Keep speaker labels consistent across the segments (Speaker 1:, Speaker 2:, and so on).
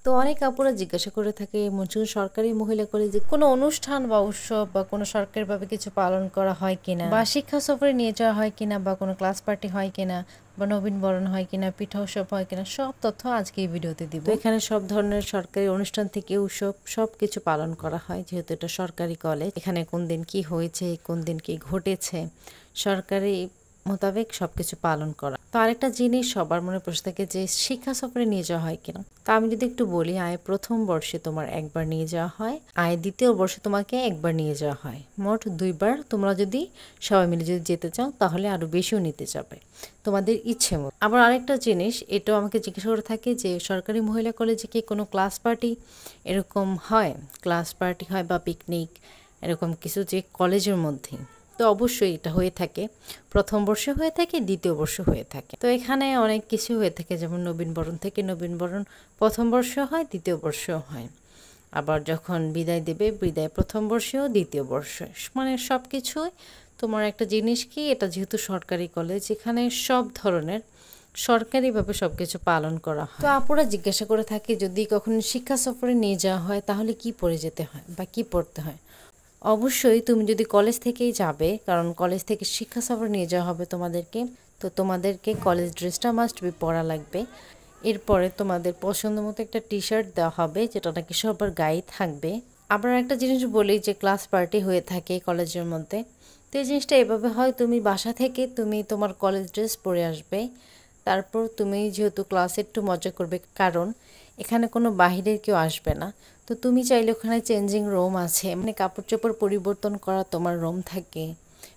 Speaker 1: তো অনেক আপুরা জিজ্ঞাসা করে থাকে মনসুন সরকারি মহিলা কলেজে কোনো অনুষ্ঠান বা উৎসব বা কোনো সরকারিভাবে কিছু পালন করা হয় কিনা, বা শিক্ষা সফরে নিয়ে যাওয়া হয় কিনা, বা কোনো ক্লাস পার্টি হয় কিনা, বা নবীনবরণ হয় কিনা, পিঠা উৎসব হয় কিনা, সব তথ্য আজকে এই ভিডিওতে দিব। তো এখানে সব ধরনের সরকারি অনুষ্ঠান থেকে উৎসব সব কিছু পালন করা হয়, যেহেতু এটা সরকারি কলেজ। এখানে কোন দিন কি হয়েছে, কোন দিন কি ঘটেছে, সরকারি মোতাবেক সবকিছু পালন করা। তো আরেকটা জিনিস সবার মনে প্রশ্ন থাকে যে শিক্ষা সফরে নিয়ে যাওয়া হয় কিনা। তা আমি যদি একটু বলি, আয় প্রথম বর্ষে তোমার একবার নিয়ে যাওয়া হয়, আয় দ্বিতীয় বর্ষে তোমাকে একবার নিয়ে যাওয়া হয়, মোট 2বার। তোমরা যদি সবাই মিলে যদি যেতে চাও তাহলে আরো বেশিও নিতে যাবে তোমাদের ইচ্ছে মতো। আবার আরেকটা জিনিস, এটাও আমাকে জিজ্ঞাসা করে থাকে যে সরকারি মহিলা কলেজে কি কোনো ক্লাস পার্টি এরকম হয়, ক্লাস পার্টি হয় বা পিকনিক এরকম কিছু যে কলেজের মধ্যে। তো অবশ্যই এটা হয়ে থাকে, প্রথম বর্ষে হয়ে থাকে, দ্বিতীয় বর্ষে হয়ে থাকে। তো এখানে অনেক কিছু হয়ে থাকে, যেমন নবীনবরণ থেকে নবীনবরণ প্রথম বর্ষে হয়, দ্বিতীয় বর্ষেও হয়। আবার যখন বিদায় দেবে, বিদায় প্রথম বর্ষেও দ্বিতীয় বর্ষে, মানে সব কিছুই তোমার একটা জিনিস কি, এটা যেহেতু সরকারি কলেজ, এখানে সব ধরনের সরকারিভাবে সব কিছু পালন করা হয়। তো আপুরা জিজ্ঞাসা করে থাকে যদি কখনো শিক্ষা সফরে নিয়ে যাওয়া হয় তাহলে কি পরে যেতে হয় বা কি পড়তে হয়। অবশ্যই তুমি যদি কলেজ থেকেই যাবে, কারণ কলেজ থেকে শিক্ষা সফর নিয়ে যাওয়া হবে তোমাদেরকে, তো তোমাদেরকে কলেজ ড্রেসটা মাস্ট বি পরা লাগবে। এরপরে তোমাদের পছন্দ মতো একটা টি শার্ট দেওয়া হবে, যেটা নাকি সবার গায়ে থাকবে। আবার একটা জিনিস বলি যে ক্লাস পার্টি হয়ে থাকে কলেজের মধ্যে, তো এই জিনিসটা এভাবে হয়, তুমি বাসা থেকে তুমি তোমার কলেজ ড্রেস পরে আসবে, তারপর তুমি যেহেতু ক্লাসে একটু মজা করবে, কারণ এখানে কোনো বাহিরের কেউ আসবে না। তো তুমি চাইলে ওখানে চেঞ্জিং রুম আছে, মানে কাপড় চোপড় পরিবর্তন করা তোমার রুম থাকে,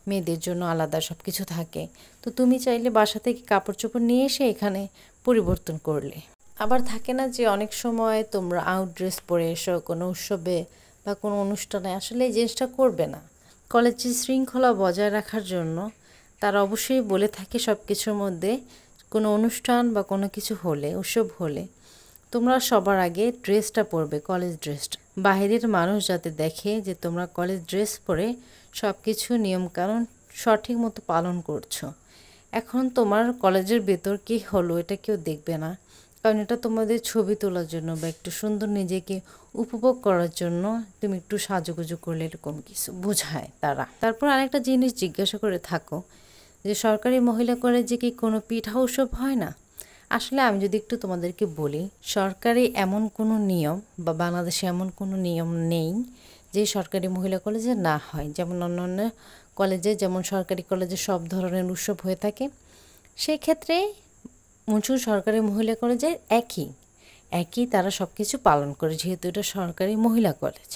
Speaker 1: মেয়েদের জন্য আলাদা সব কিছু থাকে। তো তুমি চাইলে বাসা থেকে কাপড় চোপড় নিয়ে এসে এখানে পরিবর্তন করলে। আবার থাকে না যে অনেক সময় তোমরা আউট ড্রেস পরে এসো কোনো উৎসবে বা কোনো অনুষ্ঠানে, আসলে এই জিনিসটা করবে না। কলেজের শৃঙ্খলা বজায় রাখার জন্য তারা অবশ্যই বলে থাকে সব কিছুর মধ্যে, কোনো অনুষ্ঠান বা কোনো কিছু হলে, উৎসব হলে তোমরা সবার আগে ড্রেসটা পরবে, কলেজ ড্রেসটা, বাহিরের মানুষ যাতে দেখে যে তোমরা কলেজ ড্রেস পরে সব কিছু নিয়মকানুন সঠিক মতো পালন করছো। এখন তোমার কলেজের ভেতর কী হলো এটা কেউ দেখবে না, কারণ এটা তোমাদের ছবি তোলার জন্য বা একটু সুন্দর নিজেকে উপভোগ করার জন্য তুমি একটু সাজুগুজু করলে এরকম কিছু বোঝায় তারা। তারপর আরেকটা জিনিস জিজ্ঞাসা করে থাকো যে সরকারি মহিলা কলেজে কি কোনো পিঠা উৎসব হয় না। আসলে আমি যদি একটু তোমাদেরকে বলি, সরকারি এমন কোনো নিয়ম বা বাংলাদেশে এমন কোনো নিয়ম নেই যে সরকারি মহিলা কলেজে না হয়। যেমন অন্যান্য কলেজে, যেমন সরকারি কলেজে সব ধরনের উৎসব হয়ে থাকে, সেই ক্ষেত্রে মনসুন সরকারি মহিলা কলেজের একই তারা সব কিছু পালন করে, যেহেতু এটা সরকারি মহিলা কলেজ।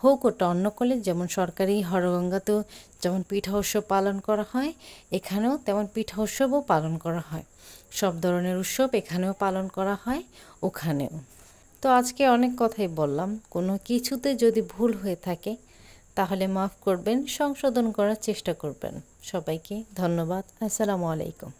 Speaker 1: হোক ওটা অন্য কলেজ, যেমন সরকারি হরগঙ্গাতেও যেমন পিঠা উৎসব পালন করা হয়, এখানেও তেমন পিঠা উৎসবও পালন করা হয়। সব ধরনের উৎসব এখানেও পালন করা হয়, ওখানেও। তো আজকে অনেক কথাই বললাম, কোনো কিছুতে যদি ভুল হয়ে থাকে তাহলে মাফ করবেন, সংশোধন করার চেষ্টা করবেন। সবাইকে ধন্যবাদ। আসসালামু আলাইকুম।